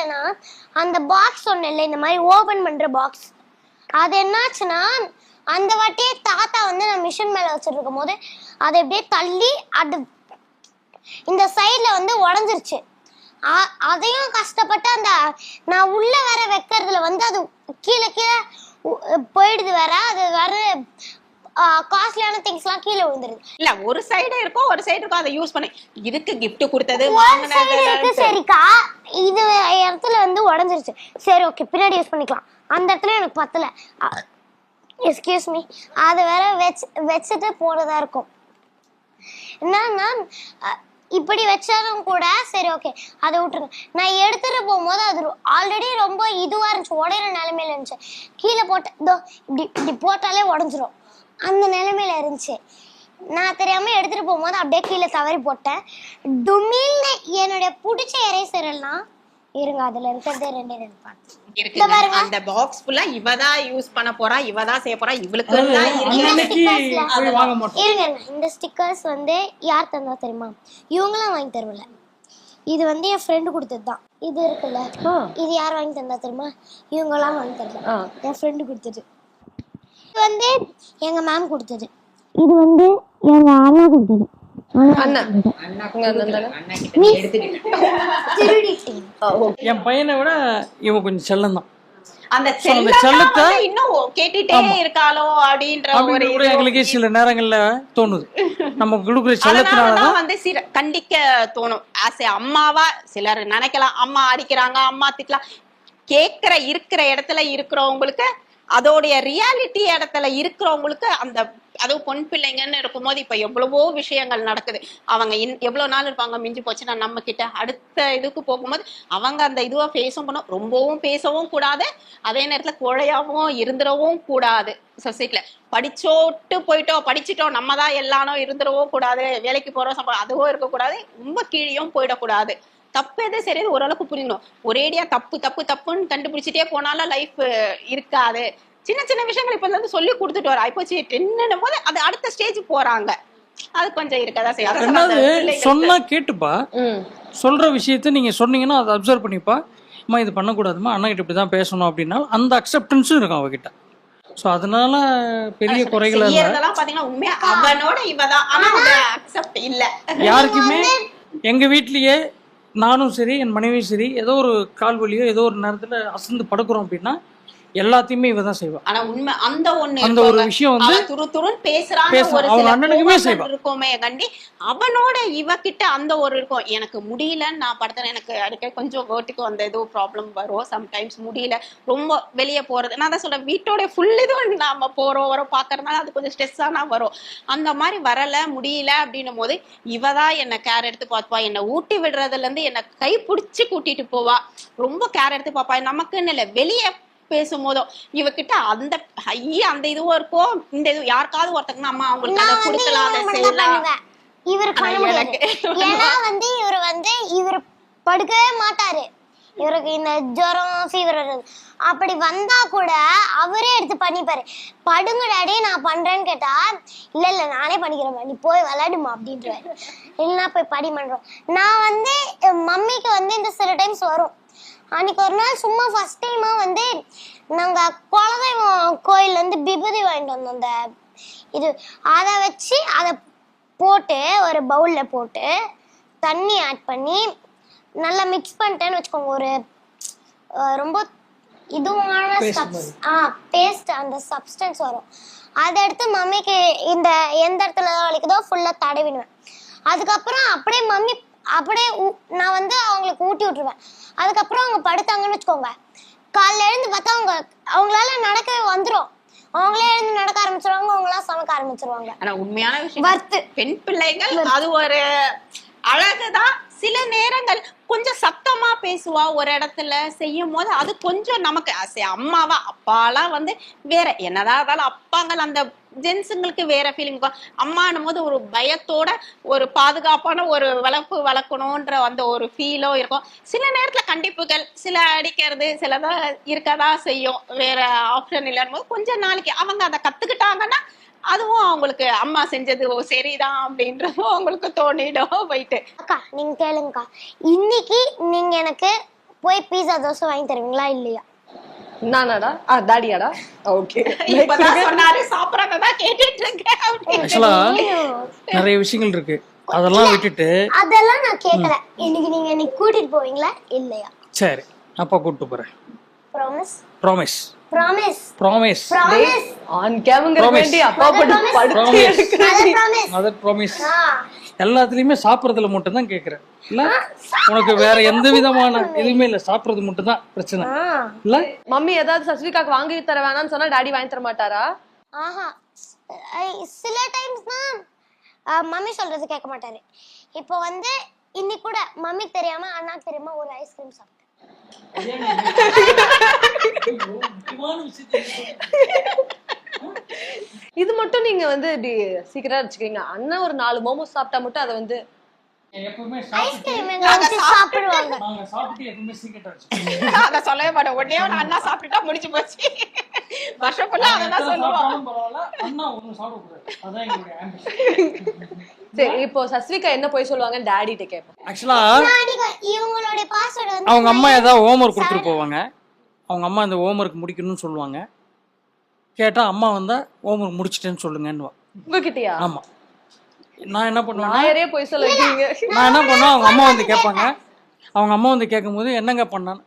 ஏன்னா அந்த பாக்ஸ் ஒண்ணு இல்லை, இந்த மாதிரி ஓபன் பண்ற பாக்ஸ், அது என்னாச்சுன்னா அந்த வாட்டியே தாத்தா வந்து நான் மிஷின் மேல வச்சுட்டு இருக்கும் போது அதை அப்படியே தள்ளி அது இந்த சைட்ல வந்து உடஞ்சிருச்சு. அதையும் கஷ்டப்பட்டு அந்த நான் உள்ள வேற வைக்கிறதுல வந்து அது கீழே கீழே போயிடுது வேற, அது வேற காஸ்ட்லியான திங்ஸ்லாம் கீழே விழுந்துருது. இல்ல ஒரு சைடு இருக்கும் ஒரு சைடு இருக்கும், அதை யூஸ் பண்ணி இதுக்கு gift கொடுத்தது வாங்குனது சரிக்கா, இது இடத்துல வந்து உடைஞ்சிருச்சு, சரி ஓகே பின்னாடி யூஸ் பண்ணிக்கலாம், அந்த இடத்துல எனக்கு பத்தல, எக்ஸ்கியூஸ் மீ, அது வேற வச்சுட்டு போனதா இருக்கும். என்னன்னா இப்படி வச்சாலும் கூட சரி ஓகே அதை விட்டுருங்க. நான் எடுத்துட்டு போகும்போது அது ஆல்ரெடி ரொம்ப இதுவா இருந்துச்சு, உடையிற நிலைமையில இருந்துச்சு. கீழே போட்ட இதோ இப்படி போட்டாலே உடஞ்சிரும் அந்த நிலைமையில இருந்துச்சு. நான் தெரியாம எடுத்துட்டு போகும்போது அப்படியே கீழே தவறி போட்டேன். டுமில்னு என்னுடைய பிடிச்ச எரேசர் எல்லாம் இருங்க, அதுல இருக்கிறதே ரெண்டே பார்த்து அந்த பாக்ஸ் ஃபுல்லா இவதான் யூஸ் பண்ண போறா, இவதான் செய்ய போறா, இவளுக்கு இந்த ஸ்டிக்கர்ஸ் வந்து யார் தந்தா தெரியுமா? இவங்களாம் வாங்கி தருவல, இது வந்து என் ஃப்ரெண்டு கொடுத்ததுதான். இது இருக்குல்ல, இது யார் வாங்கி தந்தா தெரியுமா? இவங்கெல்லாம் வாங்கி தரல, என் ஃப்ரெண்டு கொடுத்தது. இது வந்து எங்க மேம் கொடுத்தது, இது வந்து எங்க அண்ணா கொடுத்தது. என் பையனை விட இவன் கொஞ்சம் செல்லம் தான். அந்த செல்லத்தை இன்னும் கேட்டுட்டே இருக்காளோ அப்படின்ற ஒரு எங்களுக்கே சில நேரங்கள்ல தோணுது. நம்ம கொடுக்குற செல்லத்தினாலதான் வந்து கண்டிக்க தோணும். ஆசை அம்மாவா சிலர் நினைக்கலாம், அம்மா அடிக்கிறாங்க அம்மா திட்டலாம், கேக்குற இருக்கிற இடத்துல இருக்கிறவங்களுக்கு அதோடைய ரியாலிட்டி இடத்துல இருக்கிறவங்களுக்கு அந்த அதுவும் பொன் பிள்ளைங்கன்னு இருக்கும்போது இப்ப எவ்வளவோ விஷயங்கள் நடக்குது. அவங்க எவ்வளவு நாள் இருப்பாங்க, மிஞ்சி போச்சுன்னா நம்ம கிட்ட அடுத்த இதுக்கு போகும்போது அவங்க அந்த இதுவா ஃபேஸும் பண்ணும், ரொம்பவும் பேசவும் கூடாது, அதே நேரத்துல கோழையாவும் இருந்துடவும் கூடாது. சொசைட்டில படிச்சோட்டு போயிட்டோம் படிச்சுட்டோம் நம்ம தான் எல்லாரும் இருந்துடவும் கூடாது, வேலைக்கு போறோம் அதுவும் இருக்கக்கூடாது, ரொம்ப கீழேயும் போயிடக்கூடாது. தப்பு எது சரி ஓரளவுக்கு புரிஞ்சுக்கணும். ஒரேடியா தப்பு தப்பு தப்புன்னு கண்டுபிடிச்சிட்டே போனாலும் லைஃப் இருக்காது. சின்ன சின்ன விஷயங்கள் இப்ப வந்து சொல்லி கொடுத்துட்டு வர இப்போச்சு என்னன்னும் போது அது அடுத்த ஸ்டேஜ் போறாங்க, அது கொஞ்சம் இருக்கதான் செய்யும். சொன்னா கேட்டுப்பா, சொல்ற விஷயத்த நீங்க சொன்னீங்கன்னா அதை அப்சர்வ் பண்ணிப்பா, அம்மா இது பண்ணக்கூடாதுமா, அண்ணா கிட்ட இப்படிதான் பேசணும் அப்படின்னா அந்த அக்செப்டன்ஸும் இருக்கும் அவகிட்ட. சோ அதனால பெரிய குறைகள் பாத்தீங்கன்னா உண்மையா அவனோட இவதான், ஆனா அக்செப்ட் இல்ல யாருக்குமே. எங்க வீட்லயே நானும் சரி என் மனைவியும் சரி ஏதோ ஒரு கால் வலியோ ஏதோ ஒரு நேரத்துல அசந்து படுக்கிறோம் அப்படின்னா எல்லாத்தையுமே இவதான் செய்வா. ஆனா உண்மை அந்த ஒரு விஷயம் வந்து துருதுருன்னு பேசுறாங்க ஒரு சில இருக்குமே கண்டி அவனோட இவகிட்ட அந்த ஒரு இருக்கும். எனக்கு முடியலன்னு நான் படுத்தேன், எனக்கு அடிக்க கொஞ்சம் வேர்ட்டிக்கு அந்த ஏதோ ப்ராப்ளம் வரும், சம்டைம்ஸ் முடியல ரொம்ப வெளியே போறது, நான் தான் சொல்றேன் வீட்டோட ஃபுல் இதுவும் நாம போறோம் வரோம் பாக்குறதுனால அது கொஞ்சம் ஸ்ட்ரெஸ்ஸானா வரும். அந்த மாதிரி வரல முடியல அப்படின்னும் போது இவதான் என்ன கேர் எடுத்து பார்த்துப்பா, என்னை ஊட்டி விடுறதுல இருந்து என்னை கை பிடிச்சி கூட்டிட்டு போவா, ரொம்ப கேர் எடுத்து பாப்பா. நமக்குன்னு இல்லை வெளியே பேசும்போதும் இவகிட்ட அந்த அந்த இதுவும் இருக்கும், இந்த இது யாருக்காவது ஒருத்தக்குன்னா அம்மா அவங்களுக்கு அதை கொடுக்கலாம் அதை செய்யலாம். இவருக்கு பண்ண முடியாது, ஏன்னா வந்து இவர் படுக்கவே மாட்டாரு, இவருக்கு இந்த ஜுரம் ஃபீவர் அப்படி வந்தா கூட அவரே எடுத்து பண்ணிப்பாரு. படுங்க டாடி நான் பண்றேன்னு கேட்டா இல்ல இல்ல நானே பண்ணிக்கிறேன், நீ போய் விளையாடுமா அப்படின்றாரு, இல்லைன்னா போய் படி பண்றோம். நான் வந்து மம்மிக்கு வந்து இந்த சில டைம்ஸ் வரும். அன்னைக்கு ஒரு நாள் சும்மா ஃபர்ஸ்ட் டைமா வந்து நாங்க குலதெய்வம் கோயில்ல இருந்து விபூதி வாங்கிட்டு வந்தோம், அந்த இது அதை வச்சு அதை போட்டு ஒரு பவுல்ல போட்டு தண்ணி ஆட் பண்ணி நல்லா மிக்ஸ் பண்ணிட்டேன்னு வச்சுக்கோங்க, ஒரு ரொம்ப இதுவான பேஸ்ட் அந்த சப்ஸ்டன்ஸ் வரும். அதை எடுத்து மம்மிக்கு இந்த எந்த இடத்துல வலிக்குதோ ஃபுல்லா தடவிடுவேன். அதுக்கப்புறம் அப்படியே மம்மி அப்படியே நான் வந்து அவங்களுக்கு ஊட்டி விட்டுருவேன். அதுக்கப்புறம் அவங்க படுத்தாங்கன்னு வச்சுக்கோங்க, காலைல எழுந்து பார்த்தா அவங்களால நடக்கவே வந்துடும், அவங்களே எழுந்து நடக்க ஆரம்பிச்சிருவாங்க, அவங்களா சமைக்க ஆரம்பிச்சிருவாங்க. ஆனா உண்மையான விஷயம் பெண் பிள்ளைகள் அது ஒரு அழகுதான். சில நேரங்கள் கொஞ்சம் சத்தமா பேசுவா, ஒரு இடத்துல செய்யும் போது அது கொஞ்சம் நமக்கு அம்மாவா அப்பாலாம் வந்து வேற என்னதான் இருந்தாலும் அப்பாங்கள் அந்த ஜென்ஸுங்களுக்கு வேற ஃபீலிங். அம்மானும் போது ஒரு பயத்தோட ஒரு பாதுகாப்பான ஒரு வளர்க்கணும்ன்ற அந்த ஒரு ஃபீலோ இருக்கும். சில நேரத்துல கண்டிப்புகள் சில அடிக்கிறது சிலதான் இருக்கதான் செய்யும், வேற ஆப்ஷன் இல்லைன்னு போது கொஞ்ச நாளைக்கு அவங்க அதை கத்துக்கிட்டாங்கன்னா அதுவும் அவங்களுக்கு அம்மா செஞ்சது சரிதான் அப்படின்றதும் அவங்களுக்கு தோணிடும் போயிட்டு. அக்கா நீங்க கேளுங்கக்கா, இன்னைக்கு நீங்க எனக்கு போய் பீஸா தோசை வாங்கி தருவீங்களா இல்லையா? நானாடா டாடியாடா? ஓகே இப்பதான் சொன்னாரு சாப்பிடறதா கேட்டுட்டு இருக்கேன். ஆக்சுவலா நிறைய விஷயங்கள் இருக்கு, அதெல்லாம் விட்டுட்டு. அதெல்லாம் நான் கேட்கல. நீங்க கூட்டிட்டு போவீங்களா இல்லையா? சரி, அப்பா கூட்டிட்டு போறேன். Promise? Promise promise promise promise. On camera வேண்டி அப்பா படுத்து ப்ராமிஸ். Mother promise. எல்லாத்துலயுமே சாப்பிடறதுல மட்டும் தான் கேக்குறேன் இல்ல, உனக்கு வேற எந்த விதமான எதுவுமே இல்ல, சாப்பிடறது மட்டும் தான் பிரச்சனை இல்ல. மம்மி ஏதாவது சஸ்விகாக்கு வாங்கி தர வேணாம்னு சொன்னா டாடி வாங்கி தர மாட்டாரா? ஆஹா, சில டைம்ஸ்னா மம்மி சொல்றது கேட்க மாட்டாரு. இப்போ வந்து இன்னைக்கு கூட மம்மிக்கு தெரியாம அண்ணாக்கு தெரியாம ஒரு ஐஸ்கிரீம் சாப்பிட்டேன். இது மட்டும் நீங்க வந்து இப்படி சீக்கிரமா வச்சுக்கிறீங்க. அண்ணா ஒரு 4 மோமோஸ் சாப்பிட்டா மட்டும் அதை வந்து எப்பவுமே ஐஸ்கிரீம் எங்க வச்சு சாப்பிடுவாங்க. நாங்க சாப்பிட்டு எப்பவுமே சீக்கிரட்டா வச்சுக்கோங்க. அத சொல்லவே மாட்டேன். உடனே ஒரு அண்ணா சாப்பிட்டுட்டா முடிச்சு போச்சு. வருஷம் ஃபுல்லா அதான் சொல்லுவோம். பரவாயில்ல, அண்ணா ஒண்ணு சாப்பிடக்கூடாது, அதான் எங்களுடைய ஆம்பிஷன். சரி, இப்போ சஸ்விகா என்ன போய் சொல்லுவாங்க டாடி கிட்ட கேட்போம். ஆக்சுவலா இவங்களோட பாஸ்வேர்ட் வந்து அவங்க அம்மா ஏதாவது ஹோம்ஒர்க் கொடுத்துட்டு போவாங்க. அவங்க அம்மா இந்த ஹோம்ஒர்க் முடிக்கணும்னு சொல்லுவாங்க. கேட்டா அம்மா வந்தா ஹோம்ஒர்க் முடிச்சிட்டேன்னு சொல்லுங்கன்னுவா. உங்ககிட்டயா? ஆமா. நான் என்ன பண்ணுவேன், நாயரே போய் சொல்லுவீங்க. நான் என்ன பண்ணுவேன், அவங்க அம்மா வந்து கேட்பாங்க. அவங்க அம்மா வந்து கேட்கும்போது என்னங்க பண்ணான்,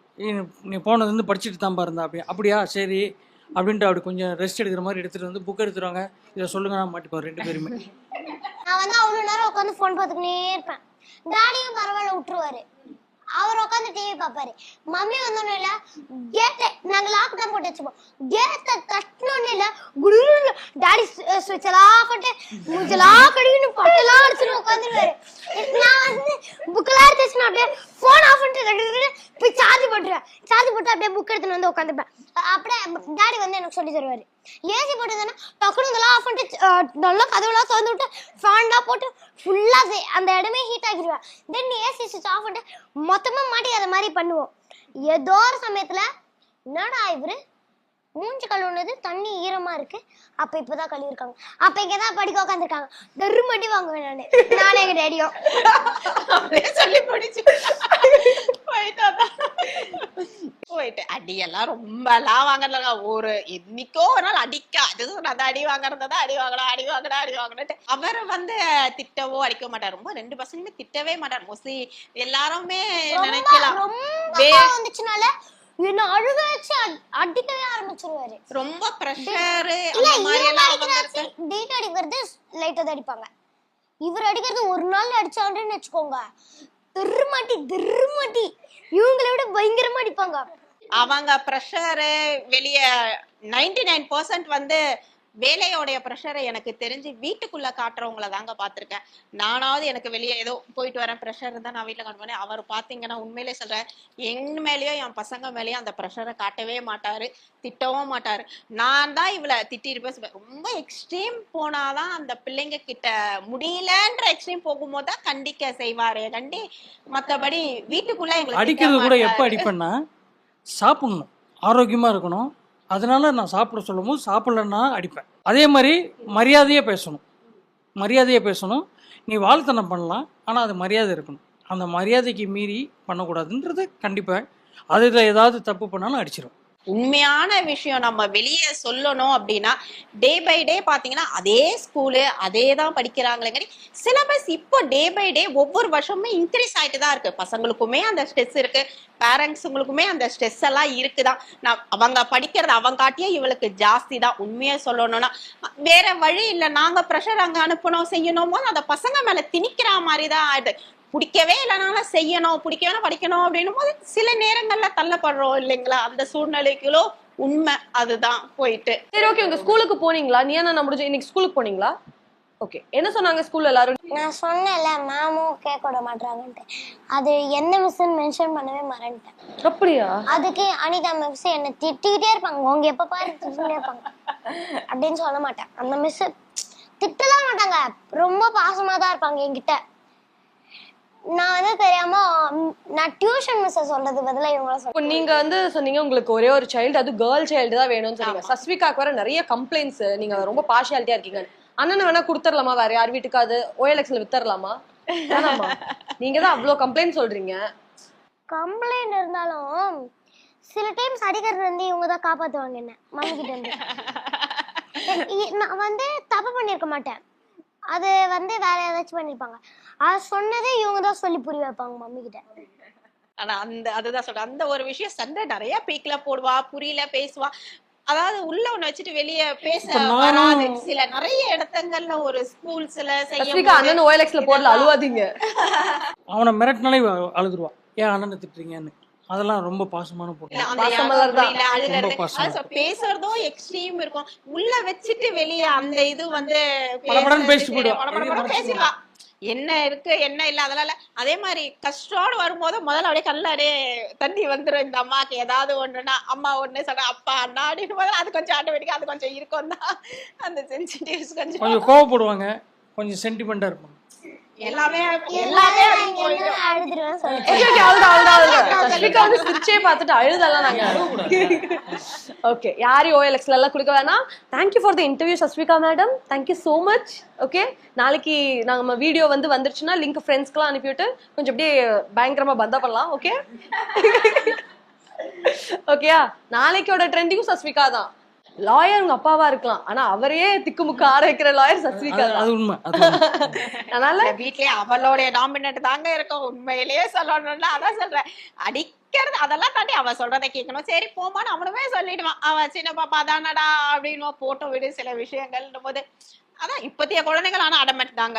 நீ போனது வந்து படிச்சுட்டு தான் பாருந்தா அப்படியா சரி அப்படின்ட்டு அப்படி கொஞ்சம் ரெஸ்ட் எடுக்கிற மாதிரி எடுத்துட்டு வந்து புக் எடுத்துருவாங்க. இதை சொல்லுங்க, நான் மாட்டிப்போம் 2 பேருமே. நான் வந்து அவ்வளவு நேரம் உட்காந்து போன் பார்த்துக்கிட்டே இருப்பேன். டாடியும் பரவாயில்ல விட்டுருவாரு, அவர் உட்காந்து டிவி பாப்பாரு. மம்மி வந்தோன்னு இல்ல கேட்ட நாங்க லாக் தான் போட்டு வச்சுப்போம். கேட்ட தட்டணும்னு இல்ல குடுகுடு டாடி ஸ்விட்ச் எல்லாம் ஆஃப் பண்ணிட்டு மூஞ்செல்லாம் கழுவின்னு பட்டெல்லாம் அடிச்சுட்டு உட்காந்துருவாரு. நான் வந்து புக்கெல்லாம் எடுத்து அப்படியே போன் ஆஃப் பண்ணிட்டு போய் சார்ஜ் போட்டுருவேன். சார்ஜ் போட்டு அப்படியே புக் எடுத்துன்னு வந்து உட்காந்துப்பேன். அப்படியே டாடி வந்து எனக்கு சொல்லி தருவாரு. ஏசி போட்டுதானே டக்குனு இதெல்லாம் ஆஃப் பண்ணிட்டு நல்லா கதவுலாம் திறந்து விட்டு ஃபேன்லாம் போட்டு ஃபுல்லா அந்த இடமே ஹீட் ஆகிடுவேன். தென் ஏசி ஸ்விட்ச் ஆஃப் பண்ணிட்டு மொத்தமா மாட்டி அதை மாதிரி பண்ணுவோம். ஏதோ ஒரு சமயத்துல என்னடா இவரு மூஞ்சி கழுவுனது தண்ணி ஈரமா இருக்கு, அப்ப இப்பதான் கழுவிருக்காங்க, அப்ப இங்கதான் படிக்க உட்காந்துருக்காங்க, தருமட்டி வாங்குவேன் நானே எங்க டேடியும் சொல்லி முடிச்சு போயிட்டு அடியெல்லாம் ரொம்ப எல்லாம் வாங்கறதுல ஒரு என்னைக்கோ ஒரு நாள் அடிக்காது அடி வாங்குறதா அடி வாங்கினட்டு அவர் வந்து திட்டவோ அடிக்க மாட்டார். ரொம்ப 2 பசங்களுமே திட்டவே மாட்டார். மோஸ்ட்லி எல்லாருமே நினைக்கலாம் வந்துச்சுனால என்ன அழுக வச்சு அடிக்கவே ஆரம்பிச்சிருவாரு. ரொம்ப பிரஷர் அந்த மாதிரி எல்லாம் அவங்க டேட் அடிக்கிறது லைட்டா தான் அடிப்பாங்க. இவர் அடிக்கிறது ஒரு நாள் அடிச்சாங்கன்னு வச்சுக்கோங்க, திருமாட்டி இவங்களை விட பயங்கரமா அடிப்பாங்க. அவங்க பிரஷர் வெளிய 99% வந்து வேலையோடைய ப்ரெஷரை எனக்கு தெரிஞ்சு வீட்டுக்குள்ள காட்டுறவங்கள தாங்க பாத்திருக்கேன். நானாவது எனக்கு வெளியே ஏதோ போயிட்டு வரேன் ப்ரெஷர் தான் நான் வீட்டுல காட்டுவேன். அவர் பாத்தீங்கன்னா உண்மையிலே சொல்றேன், என் மேலேயோ என் பசங்க மேலேயோ அந்த ப்ரெஷரை காட்டவே மாட்டாரு, திட்டவும் மாட்டாரு. நான் தான் இவளை திட்டிருப்பேன். ரொம்ப எக்ஸ்ட்ரீம் போனாதான் அந்த பிள்ளைங்க கிட்ட முடியலன்ற எக்ஸ்ட்ரீம் போகும்போது தான் கண்டிக்க செய்வாரு. மத்தபடி வீட்டுக்குள்ள எங்களுக்கு அடிக்கிறது கூட எப்ப அடிப்பேன்னா சாப்பிடணும், ஆரோக்கியமா இருக்கணும், அதனால நான் சாப்பிட சொல்லும் போது சாப்பிடலன்னா அடிப்பேன். அதே மாதிரி மரியாதையே பேசணும். நீ வாழ்த்தனம் பண்ணலாம், ஆனால் அது மரியாதை இருக்கணும். அந்த மரியாதைக்கு மீறி பண்ணக்கூடாதுன்றது கண்டிப்பாக. அதில் ஏதாவது தப்பு பண்ணாலும் அடிச்சிடும். உண்மையான விஷயம் நம்ம வெளியே சொல்லணும் அப்படின்னா டே பை டே பாத்தீங்கன்னா அதே ஸ்கூலு அதே தான் படிக்கிறாங்களேங்க. சிலபஸ் இப்போ டே பை டே ஒவ்வொரு வருஷமுமே இன்க்ரீஸ் ஆயிட்டு தான் இருக்கு. பசங்களுக்குமே அந்த ஸ்ட்ரெஸ் இருக்கு, பேரண்ட்ஸுங்களுக்குமே அந்த ஸ்ட்ரெஸ் எல்லாம் இருக்குதான். அவங்க படிக்கிறது அவங்க காட்டியே இவளுக்கு ஜாஸ்தி தான். உண்மையா சொல்லணும்னா வேற வழி இல்லை, நாங்க ப்ரெஷர் அங்க அனுப்பணும் செய்யணும் போது அந்த பசங்க மேல திணிக்கிற மாதிரி தான் ஆயிடுது. பிடிக்கவே இல்லைனாலும் செய்யணும், பிடிக்கவே படிக்கணும் அப்படின்னும் போது சில நேரங்கள்ல தள்ளப்படுறோம் இல்லைங்களா, அந்த சூழ்நிலைகளோ உண்மை அதுதான் போயிட்டு. சரி, ஓகே. உங்க ஸ்கூலுக்கு போனீங்களா? நீ என்ன முடிஞ்சு இன்னைக்கு ஸ்கூலுக்கு போனீங்களா? ஓகே, என்ன சொன்னாங்க ஸ்கூல்ல எல்லாரும்? நான் சொன்னேன்ல மேமும் கேட்க விட மாட்டாங்கன்ட்டு, அது எந்த மிஸ்ன்னு மென்ஷன் பண்ணவே மறந்துட்டேன். அப்படியா? அதுக்கு அனிதா மிஸ் என்ன திட்டிக்கிட்டே இருப்பாங்க, உங்க எப்ப பாரு திட்டிகிட்டே இருப்பாங்க அப்படின்னு சொல்ல மாட்டேன். அந்த மிஸ் திட்டலாம் மாட்டாங்க, ரொம்ப பாசமா தான் இருப்பாங்க என்கிட்ட. நான் வந்து தெரியாம நான் டியூஷன் மிஸ் சொல்றது பதிலா இவங்கள சொல்றேன். நீங்க வந்து சொன்னீங்க உங்களுக்கு ஒரே ஒரு சைல்டு, அது கேர்ள் சைல்டு தான் வேணும்னு சொன்னீங்க. சஸ்விகாக்கு வர நிறைய கம்ப்ளைண்ட்ஸ், நீங்க ரொம்ப பார்ஷியாலிட்டியா இருக்கீங்க. அண்ணனை வேணா கொடுத்துடலாமா, வேற யார் வீட்டுக்காவது OLXல வித்தரலாமா? நீங்க தான் அவ்வளவு கம்ப்ளைண்ட் சொல்றீங்க. கம்ப்ளைண்ட் இருந்தாலும் சில டைம்ஸ் அடிக்கிறது வந்து இவங்க தான் காப்பாத்துவாங்க என்ன மம்மி கிட்ட இருந்து. நான் வந்து தப்பு பண்ணிருக்க மாட்டேன், அது வந்து வேற ஏதாச்சும் பண்ணிருப்பாங்க. அது சொன்னதே இவங்க தான் சொல்லி புரிய வைப்பாங்க மம்மி கிட்ட. ஆனா அதுதான் சொல்றேன், அந்த ஒரு விஷயம் சண்டை நிறைய பீக்ல போடுவா, புரியல பேசுவா. அதாவது உள்ள ஒண்ணு வச்சுட்டு வெளிய பேச வராது. சில நிறைய இடத்துங்கள்ல ஒரு ஸ்கூல்ஸ்ல சஸ்விகா அண்ணன் OLXல போடல, அழுவாதீங்க. அவனை மிரட்டினாலே அழுதுருவா, ஏன் அண்ணனை திட்டுறீங்கன்னு. அதெல்லாம் ரொம்ப பாசமான பொண்ணு. பேசுறதும் எக்ஸ்ட்ரீம் இருக்கும், உள்ள வச்சுட்டு வெளிய அந்த இது வந்து படபடன்னு பேசிட்டு போயிடுவா. பேசிடுவா, என்ன இருக்கு என்ன இல்ல அதெல்லாம் இல்ல. அதே மாதிரி கஷ்டோடு வரும்போது முதல்ல அப்படியே கல்ல அப்படியே தண்ணி வந்துடும். இந்த அம்மாக்கு ஏதாவது ஒண்ணுன்னா அம்மா ஒண்ணு சொல்ற அப்பா அண்ணா அப்படின்னு போது அது கொஞ்சம் ஆட்டோமேட்டிக்கா அது கொஞ்சம் இருக்கும் தான். அந்த சென்சிட்டிவ்ஸ் கொஞ்சம் கோவப்படுவாங்க, கொஞ்சம் சென்டிமெண்டா இருப்பாங்க. எல்லாமே அழுதுருவேன் சொல்றேன். சஸ்விகா வந்து சிரிச்சே பார்த்துட்டு அழுதெல்லாம் நாங்க. ஓகே, யாரையும் OLXல எல்லாம் கொடுக்க வேணாம். Thank you for the interview Saswika madam, thank you so much. Okay, நாளைக்கு நம்ம வீடியோ வந்து வந்துருச்சுன்னா லிங்க் ஃப்ரெண்ட்ஸ்க்குலாம் அனுப்பிவிட்டு கொஞ்சம் அப்படியே பயங்கரமா பந்தா பண்ணலாம். ஓகே ஓகேயா, நாளைக்கோட ட்ரெண்டிங்கும் சஸ்விகா தான். லாயர் உங்க அப்பாவா இருக்கலாம், ஆனா அவரையே திக்குமுக்கு ஆர வைக்கிற லாயர் சஸ்விகா. அது உண்மை. அதனால வீட்லயே அவளோட டாமினேட் தாங்க இருக்கும். உண்மையிலேயே சொல்லணும்னா அதான் சொல்றேன், அடிக்கிறது அதெல்லாம் தாண்டி அவ சொல்றதை கேட்கணும். சரி போமான்னு அவனுமே சொல்லிடுவான், அவன் சின்ன பாப்பா தானடா அப்படின்னு போட்டோ விடு சில விஷயங்கள் போது. அதான் இப்பத்திய குழந்தைகள் ஆனா அடமெண்ட் தாங்க.